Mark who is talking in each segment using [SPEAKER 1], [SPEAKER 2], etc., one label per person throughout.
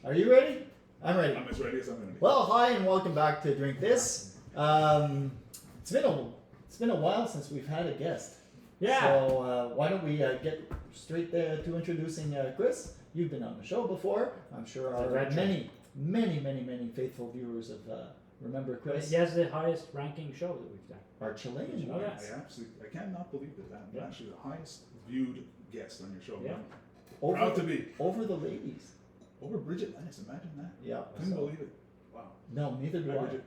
[SPEAKER 1] Are you ready? I'm ready.
[SPEAKER 2] I'm as ready as I'm going to be.
[SPEAKER 1] Well, hi and welcome back to Drink This. It's been a while since we've had a guest.
[SPEAKER 3] Yeah.
[SPEAKER 1] So why don't we get straight to introducing Chris? You've been on the show before. I'm sure our many faithful viewers have remember Chris.
[SPEAKER 3] He has the highest ranking show that we've done.
[SPEAKER 1] Our Chilean.
[SPEAKER 3] Did you know that?
[SPEAKER 2] I cannot believe that. I'm actually the highest viewed guest on your show.
[SPEAKER 3] Yeah.
[SPEAKER 2] Proud to be.
[SPEAKER 1] Over the ladies.
[SPEAKER 2] Over Bridget Lennis, imagine that.
[SPEAKER 1] Yeah.
[SPEAKER 2] Couldn't believe it. Wow.
[SPEAKER 1] No, neither do
[SPEAKER 2] Bridget.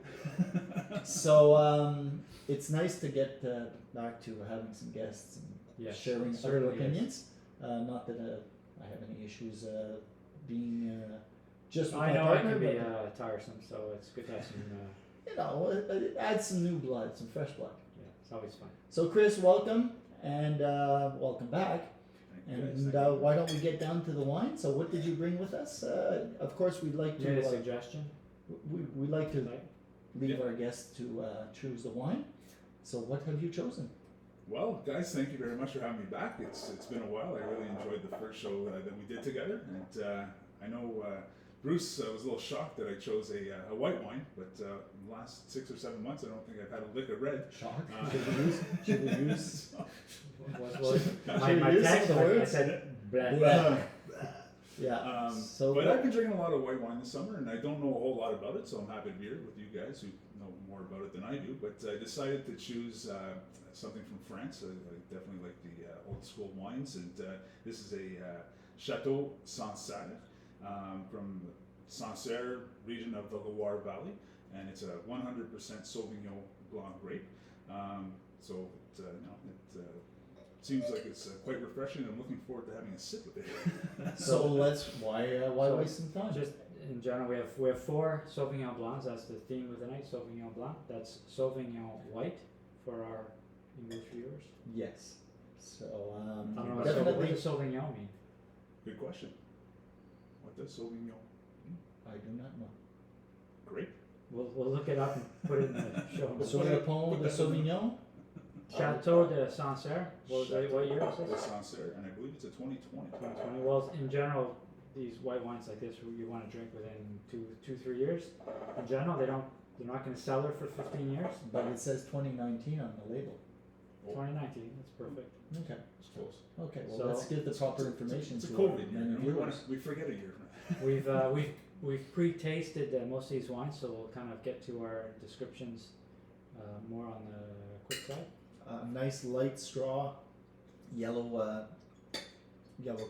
[SPEAKER 1] I. So it's nice to get back to having some guests and sharing other opinions. Not that I have any issues being just with
[SPEAKER 3] I
[SPEAKER 1] my
[SPEAKER 3] know
[SPEAKER 1] partner,
[SPEAKER 3] it can be
[SPEAKER 1] but,
[SPEAKER 3] tiresome, so it's good to have some.
[SPEAKER 1] you know, it adds some new blood, some fresh blood.
[SPEAKER 3] Yeah, it's always fun.
[SPEAKER 1] So Chris, welcome and welcome back.
[SPEAKER 2] Thank you guys.
[SPEAKER 1] And
[SPEAKER 2] Thank you.
[SPEAKER 1] why don't we get down to the wine? So what did you bring with us? Of course, we'd like
[SPEAKER 3] You made a
[SPEAKER 1] to
[SPEAKER 3] suggestion.
[SPEAKER 1] we'd like to
[SPEAKER 3] Right?
[SPEAKER 1] leave
[SPEAKER 2] Yeah.
[SPEAKER 1] our guests to choose the wine. So what have you chosen?
[SPEAKER 2] Well, guys, thank you very much for having me back. It's been a while. I really enjoyed the first show that we did together, and I know Bruce was a little shocked that I chose a white wine, but in the last 6 or 7 months, I don't think I've had a lick of red.
[SPEAKER 1] Shock.
[SPEAKER 2] Uh,
[SPEAKER 1] Should we use?
[SPEAKER 3] My
[SPEAKER 1] use
[SPEAKER 3] text,
[SPEAKER 1] some of the
[SPEAKER 3] I
[SPEAKER 1] words?
[SPEAKER 3] said, blah.
[SPEAKER 1] Blah. Yeah. So
[SPEAKER 2] but I've been drinking a lot of white wine this summer, and I don't know a whole lot about it, so I'm happy to be here with you guys who know more about it than I do. But I decided to choose something from France. I definitely like the old school wines, and this is a Château de Sancerre from Sancerre region of the Loire Valley, and it's a 100% Sauvignon Blanc grape. So it seems like it's quite refreshing. I'm looking forward to having a sip of it.
[SPEAKER 1] So why waste some time?
[SPEAKER 3] Just in general, we have 4 Sauvignon Blancs. That's the theme of the night, Sauvignon Blanc. That's Sauvignon White for our English viewers.
[SPEAKER 1] Yes. So
[SPEAKER 3] I don't know what
[SPEAKER 1] definitely.
[SPEAKER 3] does Sauvignon mean.
[SPEAKER 2] Good question. What does Sauvignon?
[SPEAKER 1] I do not know.
[SPEAKER 2] Grape?
[SPEAKER 3] We'll look it up and put it in the show notes.
[SPEAKER 1] So the Pont de Sauvignon.
[SPEAKER 3] Chateau de Sancerre. What year is
[SPEAKER 2] De
[SPEAKER 3] this?
[SPEAKER 2] Sancerre, and I believe it's a 2020.
[SPEAKER 3] 2020. Well, in general, these white wines like this, you want to drink within 2-3 years. In general, they're not going to sell it for 15 years.
[SPEAKER 1] But it says 2019 on the label.
[SPEAKER 3] 2019, that's perfect.
[SPEAKER 1] Okay.
[SPEAKER 2] It's close.
[SPEAKER 1] Okay. Well,
[SPEAKER 3] So-
[SPEAKER 1] let's give the proper information
[SPEAKER 2] It's a
[SPEAKER 1] to
[SPEAKER 2] COVID year.
[SPEAKER 1] many viewers.
[SPEAKER 2] We forget a year.
[SPEAKER 3] We've pre-tasted most of these wines, so we'll kind of get to our descriptions more on the quick side.
[SPEAKER 1] Nice light straw, yellow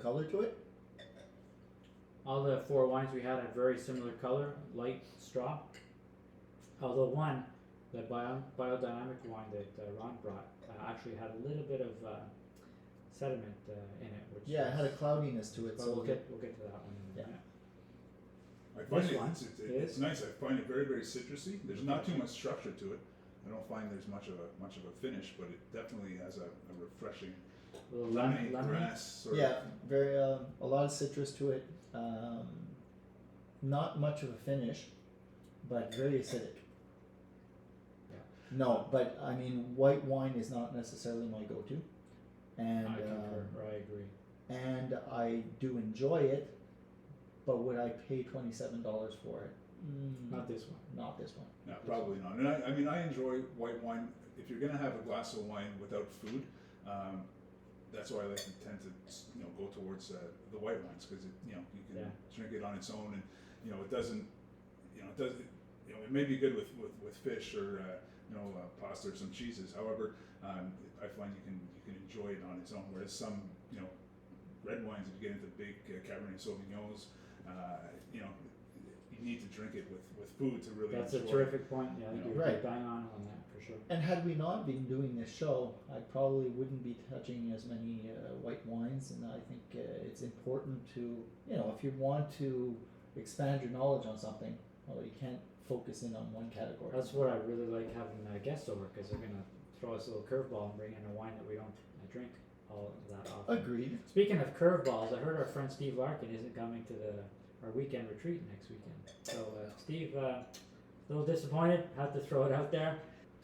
[SPEAKER 1] color to it.
[SPEAKER 3] All the 4 wines we had very similar color, light straw. Although one, the biodynamic wine that Ron brought, actually had a little bit of sediment in it. Which
[SPEAKER 1] Yeah, it had a cloudiness to it.
[SPEAKER 3] But
[SPEAKER 1] So
[SPEAKER 3] we'll get to that one. In a
[SPEAKER 1] Yeah.
[SPEAKER 3] minute.
[SPEAKER 2] I find
[SPEAKER 3] This one
[SPEAKER 2] it's nice. I find it very, very citrusy. There's not too much structure to it. I don't find there's much of a finish, but it definitely has a refreshing
[SPEAKER 3] A little
[SPEAKER 2] lemony
[SPEAKER 3] lemon.
[SPEAKER 2] grass sort
[SPEAKER 1] yeah, very a lot of citrus to it. Not much of a finish, but very acidic.
[SPEAKER 3] Yeah.
[SPEAKER 1] No, but I mean, white wine is not necessarily my go-to, and
[SPEAKER 3] I concur. I agree.
[SPEAKER 1] and I do enjoy it, but would I pay $27 for it?
[SPEAKER 3] Not this one.
[SPEAKER 1] Not this one.
[SPEAKER 2] No, probably not. And I mean, I enjoy white wine. If you're gonna have a glass of wine without food, that's why I like to tend to go towards the white wines, because you can drink it on its own, and it doesn't it may be good with fish or pasta or some cheeses. However, I find you can enjoy it on its own. Whereas some red wines, if you get into big Cabernet Sauvignons, you need to drink it with food to really
[SPEAKER 3] That's
[SPEAKER 2] enjoy
[SPEAKER 3] a terrific point. Yeah, I think you're
[SPEAKER 1] Right.
[SPEAKER 3] bang on that for sure.
[SPEAKER 1] And had we not been doing this show, I probably wouldn't be touching as many white wines. And I think it's important to, if you want to expand your knowledge on something, well, you can't focus in on one category.
[SPEAKER 3] That's what I really like having guests over, because they're gonna throw us a little curveball and bring in a wine that we don't drink all that often.
[SPEAKER 1] Agreed.
[SPEAKER 3] Speaking of curveballs, I heard our friend Steve Larkin isn't coming to our weekend retreat next weekend. So Steve, a little disappointed. Had to throw it out there.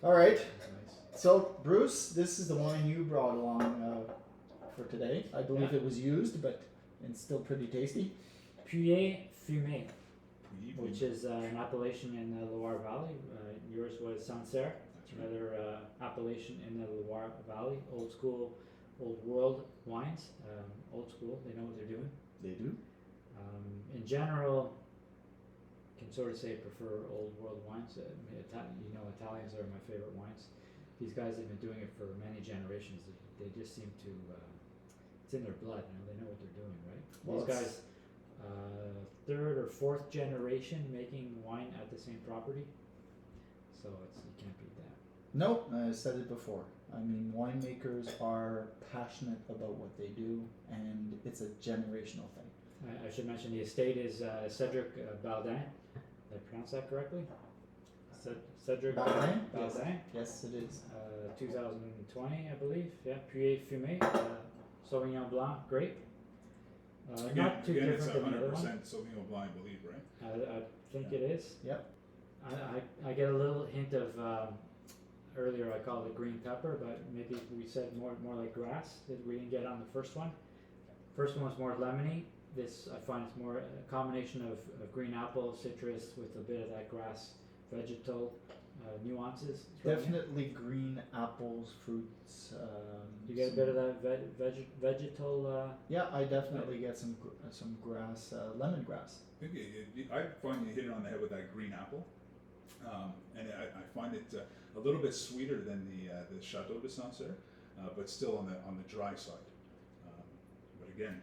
[SPEAKER 1] All right.
[SPEAKER 3] That's nice.
[SPEAKER 1] So, Bruce, this is the wine you brought along for today. I believe it was used, but it's still pretty tasty.
[SPEAKER 3] Pouilly Fumé,
[SPEAKER 2] Pouilly,
[SPEAKER 3] which is an appellation in the Loire Valley. Yours was Sancerre,
[SPEAKER 2] That's right.
[SPEAKER 3] another appellation in the Loire Valley. Old school, old world wines. Old school, they know what they're doing.
[SPEAKER 1] They do.
[SPEAKER 3] In general, can sort of say I prefer old world wines. Italians are my favorite wines. These guys have been doing it for many generations. They just seem to, it's in their blood. They know what they're doing, right?
[SPEAKER 1] Well,
[SPEAKER 3] These guys, third or fourth generation making wine at the same property. So you can't beat that.
[SPEAKER 1] No, I said it before. I mean, winemakers are passionate about what they do, and it's a generational thing.
[SPEAKER 3] I should mention the estate is Cédrick Bardin. Did I pronounce that correctly? Cédric
[SPEAKER 1] Bardin?
[SPEAKER 3] Bardin.
[SPEAKER 1] Yes, it is.
[SPEAKER 3] 2020, I believe. Yeah, Pouilly Fumé, Sauvignon Blanc, grape. Not too
[SPEAKER 2] Again, it's
[SPEAKER 3] different than the other
[SPEAKER 2] 100%
[SPEAKER 3] one.
[SPEAKER 2] Sauvignon Blanc, I believe, right?
[SPEAKER 3] I think it is.
[SPEAKER 1] Yep.
[SPEAKER 3] I get a little hint of earlier I called it green pepper, but maybe we said more like grass that we didn't get on the first one. First one was more lemony. This I find is more a combination of green apple, citrus with a bit of that grass vegetal nuances. thrown in.
[SPEAKER 1] Definitely green apples, fruits.
[SPEAKER 3] You get a bit of that vegetal.
[SPEAKER 1] Yeah, I definitely get some grass, lemongrass.
[SPEAKER 2] I find you hit it on the head with that green apple, and I find it a little bit sweeter than the Château de Sancerre, but still on the dry side. But again,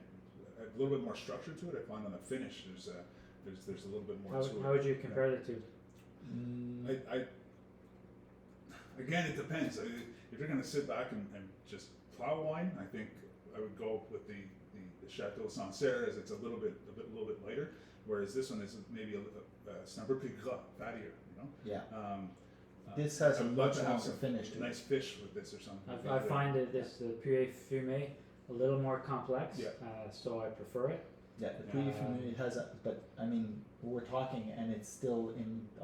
[SPEAKER 2] a little bit more structure to it. I find on the finish there's a little bit more to it.
[SPEAKER 3] How would you compare the two?
[SPEAKER 2] Again, it depends. If you're going to sit back and just plow wine, I think I would go with the Château de Sancerre, as it's a little bit lighter, whereas this one is maybe c'est un peu plus gras, fattier, you know.
[SPEAKER 1] Yeah. This has a
[SPEAKER 2] I'd love
[SPEAKER 1] much
[SPEAKER 2] to have
[SPEAKER 1] longer
[SPEAKER 2] some
[SPEAKER 1] finish to
[SPEAKER 2] nice
[SPEAKER 1] it.
[SPEAKER 2] fish with this or something.
[SPEAKER 3] I find that this Pouilly Fumé a little more complex,
[SPEAKER 2] Yeah.
[SPEAKER 3] so I prefer it.
[SPEAKER 1] Yeah, the Pouilly Fumé, it has but I mean, we're talking, and it's still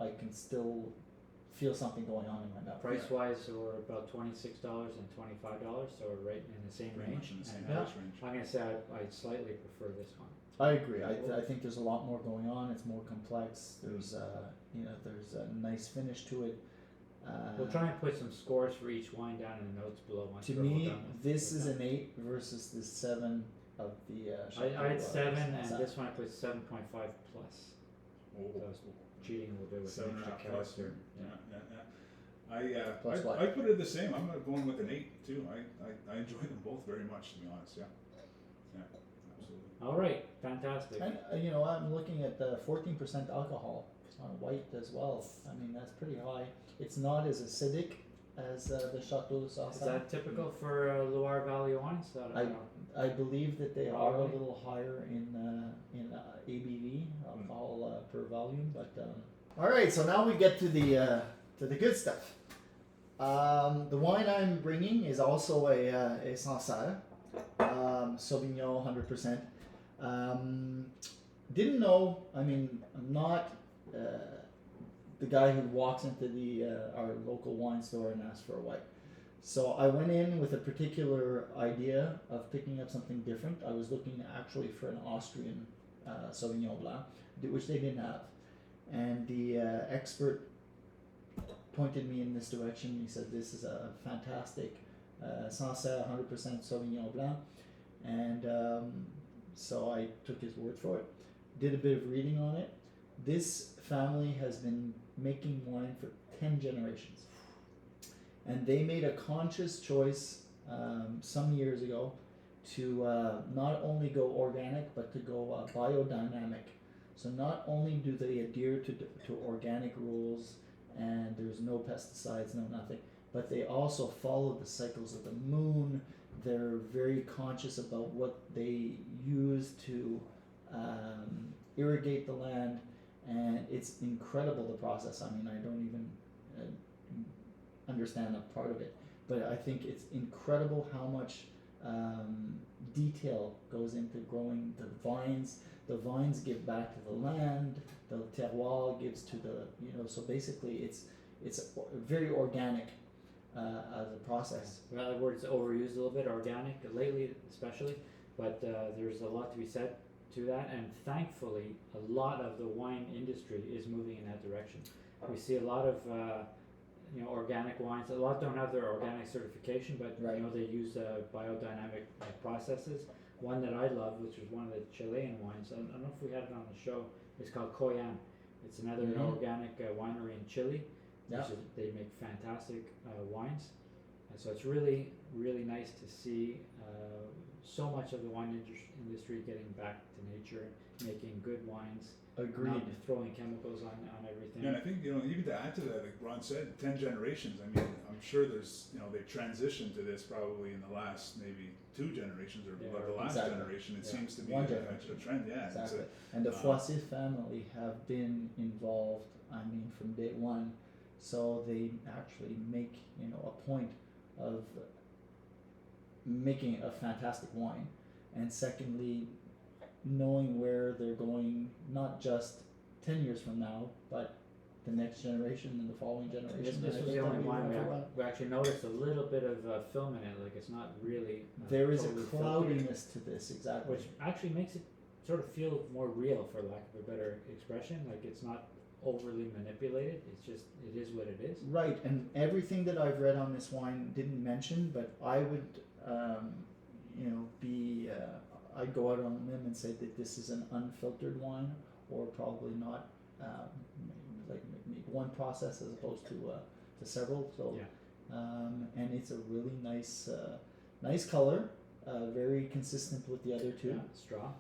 [SPEAKER 1] I can still feel something going on in my mouth.
[SPEAKER 3] Price wise, we're about $26 and $25, so we're right in the same
[SPEAKER 2] Pretty
[SPEAKER 3] range.
[SPEAKER 2] much in the same
[SPEAKER 3] And,
[SPEAKER 2] price range.
[SPEAKER 3] I'm gonna say I slightly prefer this one.
[SPEAKER 1] I agree. I think there's a lot more going on. It's more complex. There's there's a nice finish to it.
[SPEAKER 3] We'll try and put some scores for each wine down in the notes below. Once
[SPEAKER 1] To
[SPEAKER 3] we're all
[SPEAKER 1] me,
[SPEAKER 3] done with
[SPEAKER 1] this is
[SPEAKER 3] that.
[SPEAKER 1] an 8 versus the 7 of the.
[SPEAKER 3] I had 7, and
[SPEAKER 1] Sancerre.
[SPEAKER 3] this one I put 7.5 plus.
[SPEAKER 2] Oh.
[SPEAKER 3] So I was cheating a little bit with the
[SPEAKER 2] 7.5
[SPEAKER 3] extra
[SPEAKER 2] plus.
[SPEAKER 3] character. Yeah.
[SPEAKER 1] Plus what?
[SPEAKER 2] I put it the same. I'm going with an 8 too. I enjoy them both very much, to be honest. Yeah, absolutely.
[SPEAKER 3] All right, fantastic.
[SPEAKER 1] And I'm looking at the 14% alcohol on white as well. I mean, that's pretty high. It's not as acidic as the Château de
[SPEAKER 3] Is
[SPEAKER 1] Sancerre.
[SPEAKER 3] that typical for Loire Valley wines? I don't know.
[SPEAKER 1] I believe that they are a
[SPEAKER 3] Probably.
[SPEAKER 1] little higher in ABV, alcohol per volume. But all right, so now we get to the good stuff. The wine I'm bringing is also a Sancerre, Sauvignon 100%. Didn't know. I mean, I'm not the guy who walks into our local wine store and asks for a white. So I went in with a particular idea of picking up something different. I was looking actually for an Austrian Sauvignon Blanc, which they didn't have. And the expert pointed me in this direction. He said, this is a fantastic Sancerre 100% Sauvignon Blanc. And so I took his word for it. Did a bit of reading on it. This family has been making wine for 10 generations. And they made a conscious choice some years ago to not only go organic, but to go biodynamic. So not only do they adhere to organic rules, and there's no pesticides, no nothing, but they also follow the cycles of the moon. They're very conscious about what they use to irrigate the land, and it's incredible, the process. I mean, I don't even understand that part of it, but I think it's incredible how much detail goes into growing the vines. The vines give back to the land, the terroir gives to the, so basically it's very organic as a process.
[SPEAKER 3] Well, that word's overused a little bit, organic, lately especially, but there's a lot to be said to that, and thankfully, a lot of the wine industry is moving in that direction. We see a lot of organic wines. A lot don't have their organic certification, but
[SPEAKER 1] Right.
[SPEAKER 3] they use biodynamic processes. One that I love, which is one of the Chilean wines. I don't know if we had it on the show. It's called Coyan. It's another
[SPEAKER 1] Mhm.
[SPEAKER 3] organic winery in Chile.
[SPEAKER 1] Yeah.
[SPEAKER 3] They make fantastic wines, and so it's really, really nice to see so much of the wine industry getting back to nature, making good wines,
[SPEAKER 1] Agreed.
[SPEAKER 3] not throwing chemicals on everything.
[SPEAKER 2] Yeah, and I think, even to add to that, like Ron said, 10 generations. I mean, I'm sure there's, they've transitioned to this probably in the last maybe 2 generations or
[SPEAKER 3] Yeah,
[SPEAKER 2] the last
[SPEAKER 1] exactly.
[SPEAKER 2] generation. It
[SPEAKER 3] Yeah.
[SPEAKER 2] seems to be
[SPEAKER 1] One
[SPEAKER 2] a
[SPEAKER 1] generation.
[SPEAKER 2] trend. Yeah,
[SPEAKER 1] Exactly.
[SPEAKER 2] It's
[SPEAKER 1] And the
[SPEAKER 2] uh,
[SPEAKER 1] Fouassier family have been involved, from day one. So they actually make, a point of making a fantastic wine. And secondly, knowing where they're going, not just 10 years from now, but the next generation and the following generation.
[SPEAKER 3] This
[SPEAKER 1] And I
[SPEAKER 3] was
[SPEAKER 1] think
[SPEAKER 3] the
[SPEAKER 1] they'll
[SPEAKER 3] only
[SPEAKER 1] be
[SPEAKER 3] wine
[SPEAKER 1] very well.
[SPEAKER 3] we actually noticed a little bit of film in it. Like it's not really.
[SPEAKER 1] There is a
[SPEAKER 3] totally filtered,
[SPEAKER 1] cloudiness to this, exactly.
[SPEAKER 3] which actually makes it sort of feel more real, for lack of a better expression. Like it's not overly manipulated. It's just it is what it is.
[SPEAKER 1] Right, and everything that I've read on this wine didn't mention, but I would, I'd go out on a limb and say that this is an unfiltered wine, or probably not, maybe one process as opposed to several. So,
[SPEAKER 3] Yeah.
[SPEAKER 1] And it's a really nice color, very consistent with the other two,
[SPEAKER 3] Yeah, straw.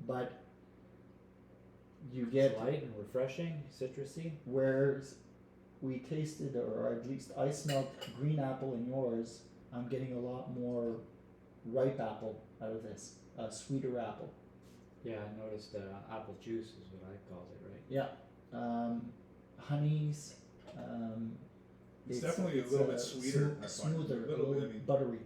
[SPEAKER 1] but you get
[SPEAKER 3] Light and refreshing, citrusy.
[SPEAKER 1] where we tasted, or at least I smelled green apple in yours, I'm getting a lot more ripe apple out of this, sweeter apple.
[SPEAKER 3] Yeah, I noticed apple juice is what I called it, right?
[SPEAKER 1] Yeah, honeys.
[SPEAKER 2] It's definitely a little bit sweeter, I find.
[SPEAKER 1] smoother,
[SPEAKER 2] A little bit, I mean-
[SPEAKER 1] buttery.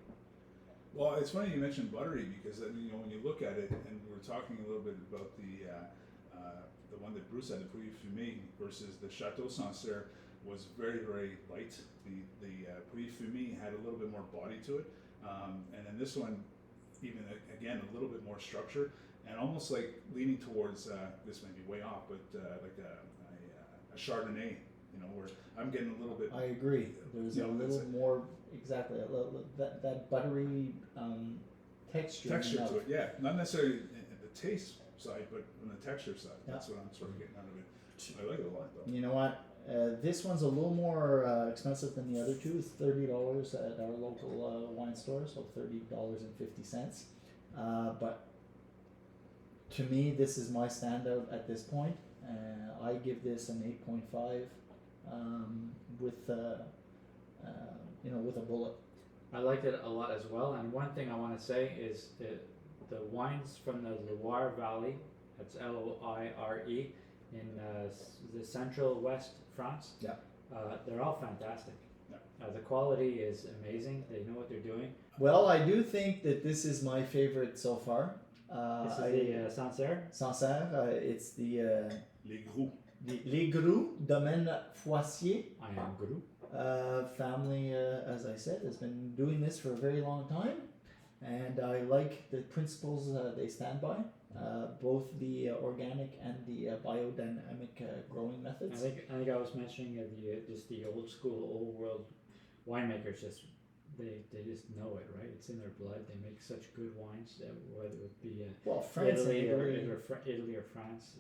[SPEAKER 2] Well, it's funny you mentioned buttery because when you look at it, and we were talking a little bit about the one that Grous had, the Pouilly Fumé, versus the Château de Sancerre, was very, very light. The Pouilly Fumé had a little bit more body to it, and then this one, even again, a little bit more structure, and almost like leaning towards this may be way off, but like a Chardonnay. Where I'm getting a little bit.
[SPEAKER 1] I agree. There's a little more, exactly, that buttery texture.
[SPEAKER 2] To it, yeah. Not necessarily the taste side, but on the texture side.
[SPEAKER 1] Yeah.
[SPEAKER 2] That's what I'm sort of getting out of it. I like it a lot, though.
[SPEAKER 1] You know what? This one's a little more expensive than the other two. It's $30 at our local wine store, so $30.50. But to me, this is my standout at this point. I give this an 8.5 with with a bullet.
[SPEAKER 3] I liked it a lot as well. And one thing I want to say is the wines from the Loire Valley, that's Loire, in the central west France.
[SPEAKER 1] Yeah.
[SPEAKER 3] They're all fantastic.
[SPEAKER 2] Yeah.
[SPEAKER 3] The quality is amazing. They know what they're doing.
[SPEAKER 1] Well, I do think that this is my favorite so far.
[SPEAKER 3] This is the Sancerre.
[SPEAKER 1] Sancerre. It's the
[SPEAKER 2] Les Grous.
[SPEAKER 1] Les Grous, Domaine Fouassier.
[SPEAKER 3] I am Grous.
[SPEAKER 1] Family, as I said, has been doing this for a very long time, and I like the principles they stand by, both the organic and the biodynamic growing methods.
[SPEAKER 3] I think I was mentioning the old school, old world winemakers. They just know it, right? It's in their blood. They make such good wines, whether it be
[SPEAKER 1] France
[SPEAKER 3] Italy
[SPEAKER 1] and
[SPEAKER 3] Italy or France.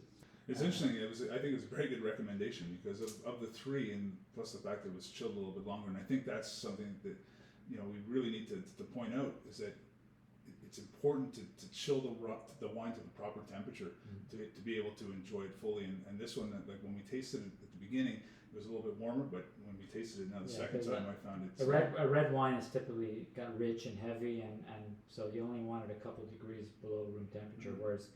[SPEAKER 2] It's interesting. I think it was a very good recommendation because of the 3, and plus the fact that it was chilled a little bit longer. And I think that's something that we really need to point out is that it's important to chill the wine to the proper temperature to be able to enjoy it fully. And this one, like when we tasted it at the beginning, it was a little bit warmer, but when we tasted it now the second time, I found it.
[SPEAKER 3] A red wine is typically got rich and heavy, and so you only want it a couple degrees below room temperature. Whereas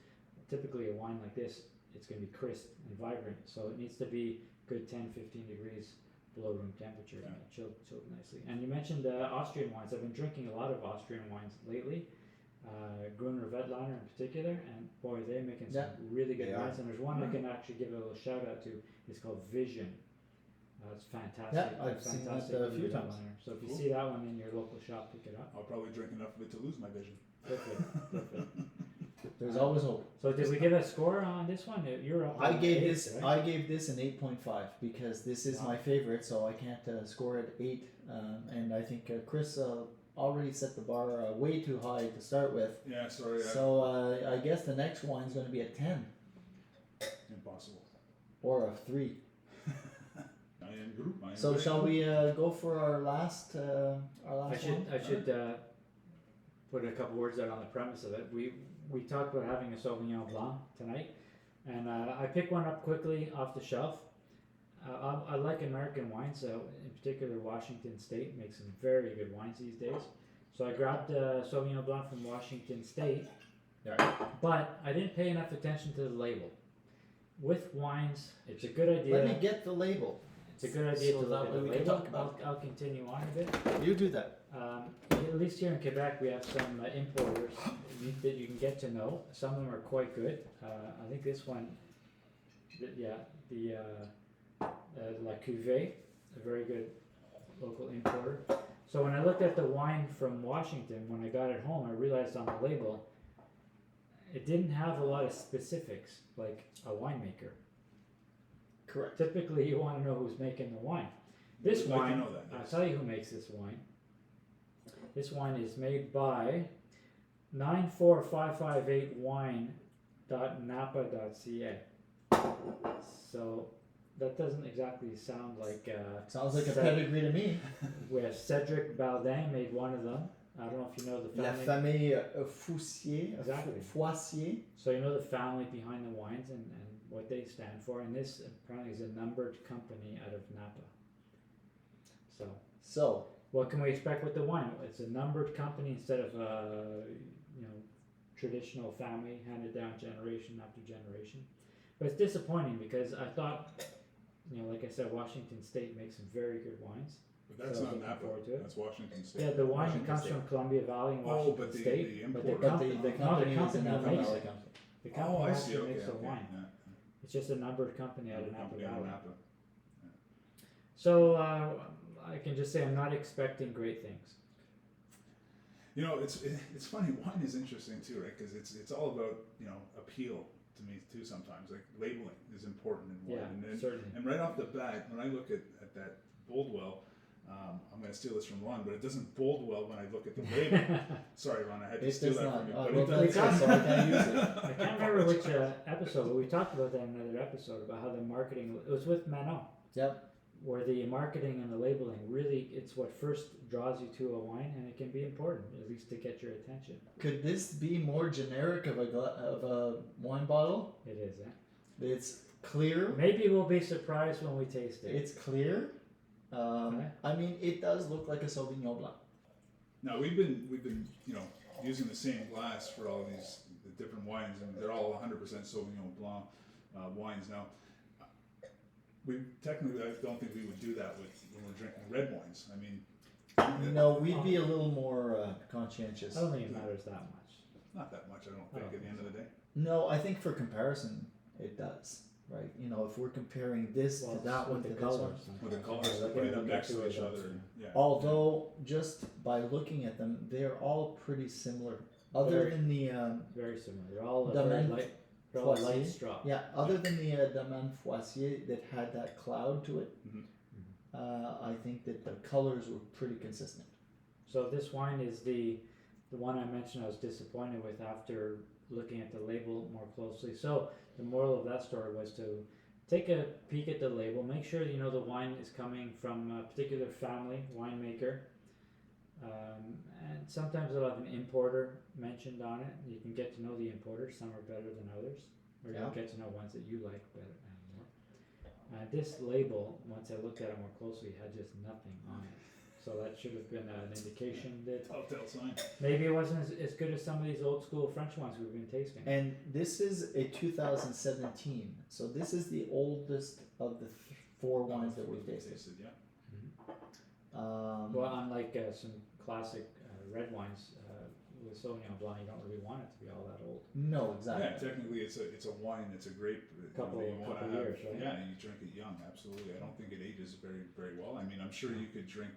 [SPEAKER 3] typically a wine like this, it's going to be crisp and vibrant, so it needs to be good 10-15 degrees below room temperature, and chilled nicely. And you mentioned Austrian wines. I've been drinking a lot of Austrian wines lately, Gruner Veltliner in particular, and boy, they're making some really good wines. And there's one I can actually give a little shout out to. It's called Vision. It's fantastic.
[SPEAKER 1] Yeah, I've seen that a few times.
[SPEAKER 3] So if you see that one in your local shop, pick it up.
[SPEAKER 2] I'll probably drink enough of it to lose my vision.
[SPEAKER 3] Perfect.
[SPEAKER 1] There's always hope.
[SPEAKER 3] So did we give a score on this one? You're up.
[SPEAKER 1] I
[SPEAKER 3] on
[SPEAKER 1] gave
[SPEAKER 3] eight,
[SPEAKER 1] this.
[SPEAKER 3] right?
[SPEAKER 1] I gave this an 8.5 because this is
[SPEAKER 3] Wow.
[SPEAKER 1] my favorite, so I can't score it 8. And I think Chris already set the bar way too high to start with.
[SPEAKER 2] Yeah, sorry.
[SPEAKER 1] So I guess the next wine's going to be a 10
[SPEAKER 2] Impossible.
[SPEAKER 1] or a 3.
[SPEAKER 2] I am group. I am
[SPEAKER 1] So
[SPEAKER 2] group.
[SPEAKER 1] shall we go for our last?
[SPEAKER 3] I should put a couple words out on the premise of it. We talked about having a Sauvignon Blanc tonight, and I picked one up quickly off the shelf. I like American wines, so in particular Washington State makes some very good wines these days. So I grabbed Sauvignon Blanc from Washington State, but I didn't pay enough attention to the label. With wines, it's a good idea.
[SPEAKER 1] Let me get the label.
[SPEAKER 3] It's a good idea
[SPEAKER 1] So
[SPEAKER 3] to look
[SPEAKER 1] that
[SPEAKER 3] at
[SPEAKER 1] way
[SPEAKER 3] the
[SPEAKER 1] we can
[SPEAKER 3] label.
[SPEAKER 1] talk about
[SPEAKER 3] I'll continue on a bit.
[SPEAKER 1] You do that.
[SPEAKER 3] At least here in Quebec, we have some importers that you can get to know. Some of them are quite good. I think this one, La Cuvée, a very good local importer. So when I looked at the wine from Washington, when I got it home, I realized on the label, it didn't have a lot of specifics, like a winemaker.
[SPEAKER 1] Correct.
[SPEAKER 3] Typically, you want to know who's making the wine. This
[SPEAKER 2] We'd like to
[SPEAKER 3] wine,
[SPEAKER 2] know that,
[SPEAKER 3] I'll
[SPEAKER 2] yes.
[SPEAKER 3] tell you who makes this wine. This wine is made by 94558wine.napa.ca. So that doesn't exactly sound like.
[SPEAKER 1] Sounds like a
[SPEAKER 3] Ced-
[SPEAKER 1] pedigree to me.
[SPEAKER 3] Where Cédrick Bardin made one of them. I don't know if you know the
[SPEAKER 1] La
[SPEAKER 3] family.
[SPEAKER 1] famille Fouassier.
[SPEAKER 3] Exactly.
[SPEAKER 1] Fouassier.
[SPEAKER 3] So you know the family behind the wines and what they stand for. And this apparently is a numbered company out of Napa.
[SPEAKER 1] So
[SPEAKER 3] What can we expect with the wine? It's a numbered company instead of traditional family handed down generation after generation. But it's disappointing because I thought, like I said, Washington State makes some very good wines.
[SPEAKER 2] But that's
[SPEAKER 3] So
[SPEAKER 2] not
[SPEAKER 3] looking
[SPEAKER 2] Napa.
[SPEAKER 3] forward to it.
[SPEAKER 2] That's Washington State.
[SPEAKER 3] Yeah, the wine
[SPEAKER 1] Washington
[SPEAKER 3] comes
[SPEAKER 1] State.
[SPEAKER 3] from Columbia Valley in Washington
[SPEAKER 2] but the
[SPEAKER 3] State. But the
[SPEAKER 2] importer.
[SPEAKER 3] company,
[SPEAKER 1] the company is
[SPEAKER 3] company
[SPEAKER 1] an
[SPEAKER 3] who
[SPEAKER 1] Napa
[SPEAKER 3] makes
[SPEAKER 1] Valley
[SPEAKER 3] it,
[SPEAKER 1] company.
[SPEAKER 3] the company
[SPEAKER 2] Oh, I
[SPEAKER 3] who
[SPEAKER 2] see.
[SPEAKER 3] actually
[SPEAKER 2] Okay,
[SPEAKER 3] makes the
[SPEAKER 2] okay.
[SPEAKER 3] wine.
[SPEAKER 2] Yeah.
[SPEAKER 3] It's just a numbered company out of Napa
[SPEAKER 2] Company out of
[SPEAKER 3] Valley.
[SPEAKER 2] Napa.
[SPEAKER 3] So I can just say I'm not expecting great things.
[SPEAKER 2] It's funny. Wine is interesting too, right? Because it's all about appeal to me too. Sometimes like labeling is important in wine.
[SPEAKER 3] Yeah, certainly.
[SPEAKER 2] And right off the bat, when I look at that Bodewell, I'm going to steal this from Ron, but it doesn't bold well when I look at the label. Sorry, Ron, I had to
[SPEAKER 1] It
[SPEAKER 2] steal
[SPEAKER 1] does
[SPEAKER 2] that
[SPEAKER 1] not.
[SPEAKER 2] from you.
[SPEAKER 1] Oh,
[SPEAKER 2] But
[SPEAKER 1] well,
[SPEAKER 2] it
[SPEAKER 1] that's
[SPEAKER 2] does.
[SPEAKER 1] good, so I can't use it.
[SPEAKER 3] I can't remember which episode, but we talked about that in another episode about how the marketing. It was with Manon.
[SPEAKER 1] Yep.
[SPEAKER 3] Where the marketing and the labeling really, it's what first draws you to a wine, and it can be important at least to get your attention.
[SPEAKER 1] Could this be more generic of a wine bottle?
[SPEAKER 3] It is,
[SPEAKER 1] It's clear.
[SPEAKER 3] Maybe we'll be surprised when we taste it.
[SPEAKER 1] It's clear.
[SPEAKER 3] Okay.
[SPEAKER 1] I mean, it does look like a Sauvignon Blanc.
[SPEAKER 2] Now we've been using the same glass for all the different wines, and they're all 100% Sauvignon Blanc wines. Now, we technically I don't think we would do that when we're drinking red wines. I mean,
[SPEAKER 1] No, we'd be a little more conscientious.
[SPEAKER 3] I don't think it matters that much.
[SPEAKER 2] not that much. I don't think at the end of the day.
[SPEAKER 1] No, I think for comparison, it does. Right? If we're comparing this
[SPEAKER 3] Well,
[SPEAKER 1] to that one to
[SPEAKER 3] the
[SPEAKER 1] this one.
[SPEAKER 3] colors.
[SPEAKER 2] With the colors,
[SPEAKER 3] Yeah,
[SPEAKER 2] putting them
[SPEAKER 3] look
[SPEAKER 2] next
[SPEAKER 3] at
[SPEAKER 2] to each
[SPEAKER 3] it,
[SPEAKER 2] other. Yeah.
[SPEAKER 1] Although, just by looking at them, they're all pretty similar. Other
[SPEAKER 3] Very.
[SPEAKER 1] than the
[SPEAKER 3] Very similar. They're all
[SPEAKER 1] Domaine
[SPEAKER 3] very light. They're all light
[SPEAKER 1] Fouassier.
[SPEAKER 3] straw.
[SPEAKER 1] other than the Domaine Fouassier that had that cloud to it, I think that the colors were pretty consistent.
[SPEAKER 3] So this wine is the one I mentioned I was disappointed with after looking at the label more closely. So the moral of that story was to take a peek at the label, make sure the wine is coming from a particular family, winemaker, and sometimes they'll have an importer mentioned on it. You can get to know the importer, some are better than others, or you'll get to know ones that you like better and more. This label, once I looked at it more closely, had just nothing on it. So that should have been an indication that
[SPEAKER 2] Telltale sign.
[SPEAKER 3] maybe it wasn't as good as some of these old school French wines we've been tasting.
[SPEAKER 1] And this is a 2017, so this is the oldest of the 4 wines that we've tasted.
[SPEAKER 2] Yeah.
[SPEAKER 3] Well, unlike some classic red wines with Sauvignon Blanc, you don't really want it to be all that old.
[SPEAKER 1] No,
[SPEAKER 2] Yeah,
[SPEAKER 1] exactly.
[SPEAKER 2] technically it's a wine. It's a grape.
[SPEAKER 3] Couple
[SPEAKER 2] that you wanna have.
[SPEAKER 3] years, right?
[SPEAKER 2] Yeah, you drink it young. Absolutely. I don't think it ages very very well. I mean, I'm sure you could drink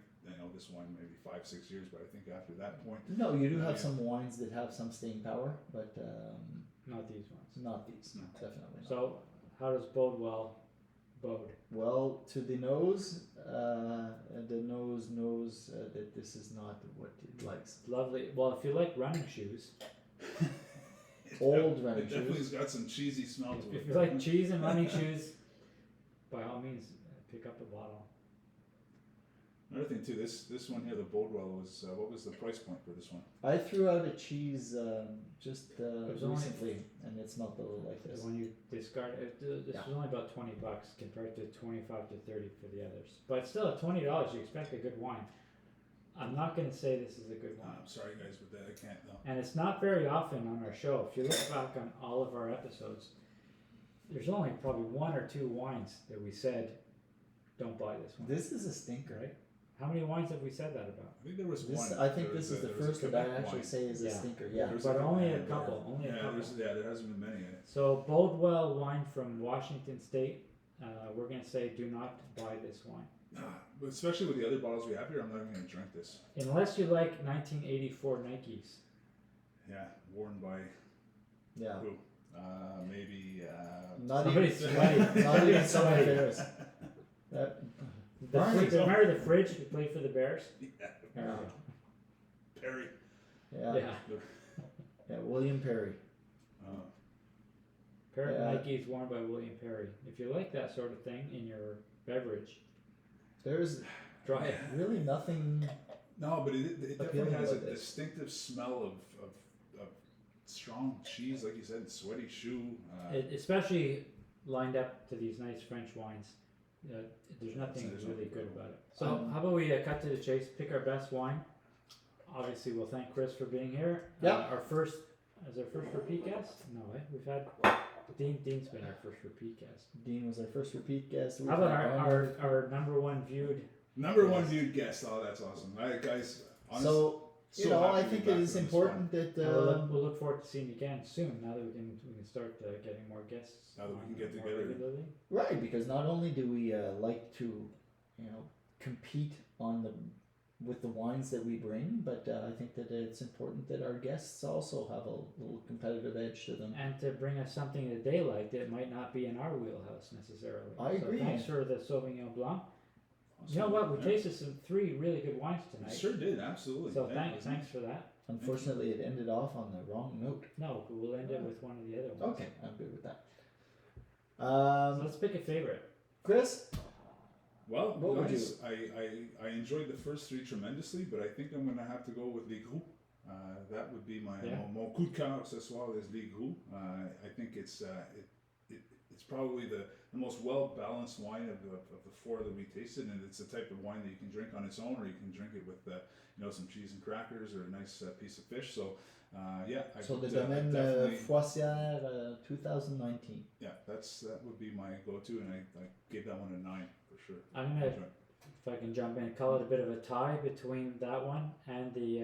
[SPEAKER 2] this wine maybe 5-6 years, but I think after that point,
[SPEAKER 1] No, you do have
[SPEAKER 2] Yeah.
[SPEAKER 1] some wines that have some staying power, but
[SPEAKER 3] Not these ones.
[SPEAKER 1] Not these,
[SPEAKER 2] No.
[SPEAKER 1] definitely not.
[SPEAKER 3] So how does Bodewell bode?
[SPEAKER 1] Well, to the nose knows that this is not what it likes.
[SPEAKER 3] Lovely. Well, if you like running shoes,
[SPEAKER 1] Old running
[SPEAKER 2] It definitely
[SPEAKER 1] shoes.
[SPEAKER 2] has got some cheesy smell to it.
[SPEAKER 3] if you like cheese and running shoes, by all means, pick up a bottle.
[SPEAKER 2] Another thing too, this one here, the Bodewell, was what was the price point for this one?
[SPEAKER 1] I threw out a cheese just
[SPEAKER 3] was only-
[SPEAKER 1] recently, and it smelled a little like this.
[SPEAKER 3] When you discard it, this
[SPEAKER 1] Yeah.
[SPEAKER 3] was only about $20 compared to 25 to 30 for the others. But still, at $20, you expect a good wine. I'm not going to say this is a good wine.
[SPEAKER 2] I'm sorry guys, but I can't though.
[SPEAKER 3] And it's not very often on our show. If you look back on all of our episodes, there's only probably one or two wines that we said, don't buy this one.
[SPEAKER 1] This is a stinker.
[SPEAKER 3] Right? How many wines have we said that about?
[SPEAKER 2] I think there was
[SPEAKER 1] This,
[SPEAKER 2] one.
[SPEAKER 1] I think
[SPEAKER 2] there
[SPEAKER 1] this
[SPEAKER 2] was
[SPEAKER 1] is the
[SPEAKER 2] there was
[SPEAKER 1] first
[SPEAKER 2] a
[SPEAKER 1] that I
[SPEAKER 2] Quebec
[SPEAKER 1] actually
[SPEAKER 2] wine.
[SPEAKER 1] say is a
[SPEAKER 3] Yeah.
[SPEAKER 1] stinker. Yeah.
[SPEAKER 2] There's
[SPEAKER 3] But
[SPEAKER 2] a
[SPEAKER 3] only
[SPEAKER 2] couple,
[SPEAKER 3] a couple. Only a couple.
[SPEAKER 2] there hasn't been many in it.
[SPEAKER 3] So Bodewell wine from Washington State. We're going to say do not buy this wine.
[SPEAKER 2] But especially with the other bottles we have here, I'm not even going to drink this.
[SPEAKER 3] Unless you like 1984 Nikes.
[SPEAKER 2] Yeah, worn by
[SPEAKER 1] Yeah.
[SPEAKER 2] who? Maybe.
[SPEAKER 1] Not
[SPEAKER 3] Somebody
[SPEAKER 1] even
[SPEAKER 3] sweaty.
[SPEAKER 1] not even some
[SPEAKER 3] Sweaty.
[SPEAKER 1] Bears. That,
[SPEAKER 3] Fridge, remember the fridge who played for the Bears?
[SPEAKER 2] Yeah,
[SPEAKER 1] yeah.
[SPEAKER 2] Perry.
[SPEAKER 1] Yeah.
[SPEAKER 3] Yeah.
[SPEAKER 1] Yeah, William Perry.
[SPEAKER 3] Pair of
[SPEAKER 1] Yeah.
[SPEAKER 3] Nikes worn by William Perry. If you like that sort of thing in your beverage,
[SPEAKER 1] There's
[SPEAKER 3] try it.
[SPEAKER 1] really nothing.
[SPEAKER 2] No, but it definitely
[SPEAKER 1] Appealing
[SPEAKER 2] has a
[SPEAKER 1] about this.
[SPEAKER 2] distinctive smell of strong cheese, like you said, sweaty shoe.
[SPEAKER 3] Especially lined up to these nice French wines. There's nothing
[SPEAKER 2] There's
[SPEAKER 3] really
[SPEAKER 2] nothing
[SPEAKER 3] good
[SPEAKER 2] good.
[SPEAKER 3] about it. So how about we cut to the chase, pick our best wine. Obviously, we'll thank Chris for being here.
[SPEAKER 1] Yeah.
[SPEAKER 3] Our first repeat guest? No, we've had Dean's been our first repeat guest.
[SPEAKER 1] Dean was our first repeat guest.
[SPEAKER 3] How about our number one viewed?
[SPEAKER 2] Number one viewed guest. Oh, that's awesome. Guys, honestly,
[SPEAKER 1] So you know,
[SPEAKER 2] happy
[SPEAKER 1] I
[SPEAKER 2] to be
[SPEAKER 1] think
[SPEAKER 2] back
[SPEAKER 1] it is
[SPEAKER 2] for this
[SPEAKER 1] important that
[SPEAKER 3] We'll look forward to seeing you again soon. Now that we can start getting more guests.
[SPEAKER 2] Now that we
[SPEAKER 3] on
[SPEAKER 2] can get
[SPEAKER 3] more
[SPEAKER 2] together.
[SPEAKER 3] regularly.
[SPEAKER 1] right, because not only do we like to, you know, compete with the wines that we bring, but I think that it's important that our guests also have a little competitive edge to them.
[SPEAKER 3] And to bring us something that they like that might not be in our wheelhouse necessarily.
[SPEAKER 1] I agree.
[SPEAKER 3] So thanks for the Sauvignon Blanc.
[SPEAKER 2] Awesome.
[SPEAKER 3] You know what? We
[SPEAKER 2] Yeah.
[SPEAKER 3] tasted three really good wines
[SPEAKER 2] We
[SPEAKER 3] tonight.
[SPEAKER 2] sure did, absolutely.
[SPEAKER 3] So
[SPEAKER 2] Yeah,
[SPEAKER 3] thanks for that.
[SPEAKER 1] Unfortunately, it ended off on the wrong note.
[SPEAKER 3] No, we'll end it with one of the other ones.
[SPEAKER 1] Okay, I'm good with that.
[SPEAKER 3] So let's pick a favorite.
[SPEAKER 1] Chris,
[SPEAKER 2] Well,
[SPEAKER 1] What would
[SPEAKER 2] guys, I enjoyed the first three tremendously, but I think I'm going to have to go with Les Grous. That would be mon coup de cœur ce soir is Les Grous. I think it's probably the most well balanced wine of the four that we tasted, and it's the type of wine that you can drink on its own, or you can drink it with some cheese and crackers or a nice piece of fish. So
[SPEAKER 1] so the
[SPEAKER 2] would,
[SPEAKER 1] Domaine
[SPEAKER 2] definitely,
[SPEAKER 1] Fouassier 2019.
[SPEAKER 2] yeah, that would be my go-to, and I gave that one a 9 for sure.
[SPEAKER 3] I'm gonna, if I can jump in, call it a bit of a tie between that one and the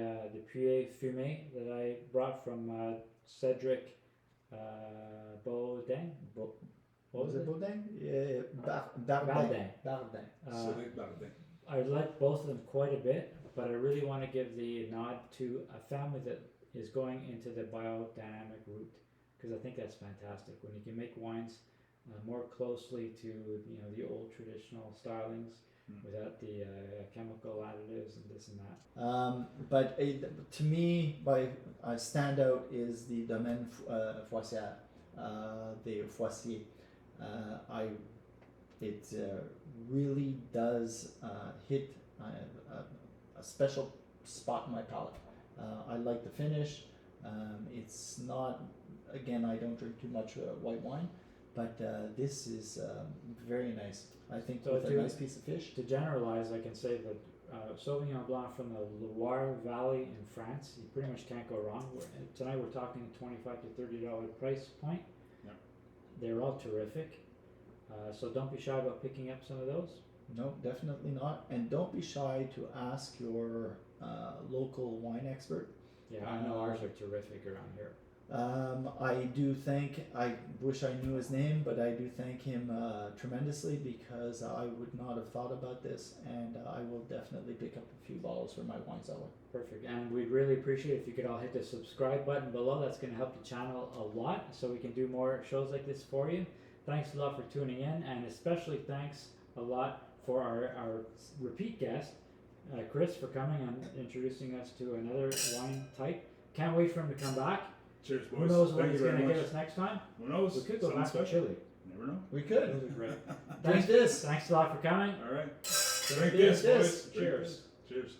[SPEAKER 3] Pouilly Fumé that I brought from Cédric Bodewell. What was it?
[SPEAKER 1] Bodewell? Yeah, Bardin. Bardin.
[SPEAKER 2] So they Bardin.
[SPEAKER 3] I like both of them quite a bit, but I really want to give the nod to a family that is going into the biodynamic route, because I think that's fantastic when you can make wines more closely to the old traditional stylings without the chemical additives and this and that.
[SPEAKER 1] But to me, my standout is the Domaine Fouassier, the Fouassier. It really does hit a special spot in my palate. I like the finish. It's not, again, I don't drink too much white wine, but this is very nice. I think
[SPEAKER 3] So
[SPEAKER 1] with a nice piece of fish.
[SPEAKER 3] To generalize, I can say that Sauvignon Blanc from the Loire Valley in France, you pretty much can't go wrong. Tonight we're talking $25 to $30 price point.
[SPEAKER 2] Yep.
[SPEAKER 3] They're all terrific. So don't be shy about picking up some of those.
[SPEAKER 1] No, definitely not. And don't be shy to ask your local wine expert.
[SPEAKER 3] Yeah, I know ours are terrific around here.
[SPEAKER 1] I do thank, I wish I knew his name, but I do thank him tremendously, because I would not have thought about this, and I will definitely pick up a few bottles for my wine cellar.
[SPEAKER 3] Perfect. And we'd really appreciate if you could all hit the subscribe button below. That's going to help the channel a lot, so we can do more shows like this for you. Thanks a lot for tuning in, and especially thanks a lot for our repeat guest, Chris, for coming and introducing us to another wine type. Can't wait for him to come back.
[SPEAKER 2] Cheers, boys.
[SPEAKER 3] Who knows what
[SPEAKER 2] Thank
[SPEAKER 3] he's
[SPEAKER 2] you
[SPEAKER 3] going to
[SPEAKER 2] very
[SPEAKER 3] give
[SPEAKER 2] much.
[SPEAKER 3] us next time?
[SPEAKER 2] Who knows?
[SPEAKER 3] We could go
[SPEAKER 2] Something
[SPEAKER 3] back to
[SPEAKER 2] special.
[SPEAKER 3] chili.
[SPEAKER 2] Never know.
[SPEAKER 1] We
[SPEAKER 3] Those
[SPEAKER 1] could.
[SPEAKER 3] are great.
[SPEAKER 1] Drink this.
[SPEAKER 3] Thanks a lot for coming.
[SPEAKER 2] All right.
[SPEAKER 1] Drink
[SPEAKER 2] Drink this,
[SPEAKER 1] this.
[SPEAKER 2] boys. Drink
[SPEAKER 3] Cheers.
[SPEAKER 2] this. Cheers.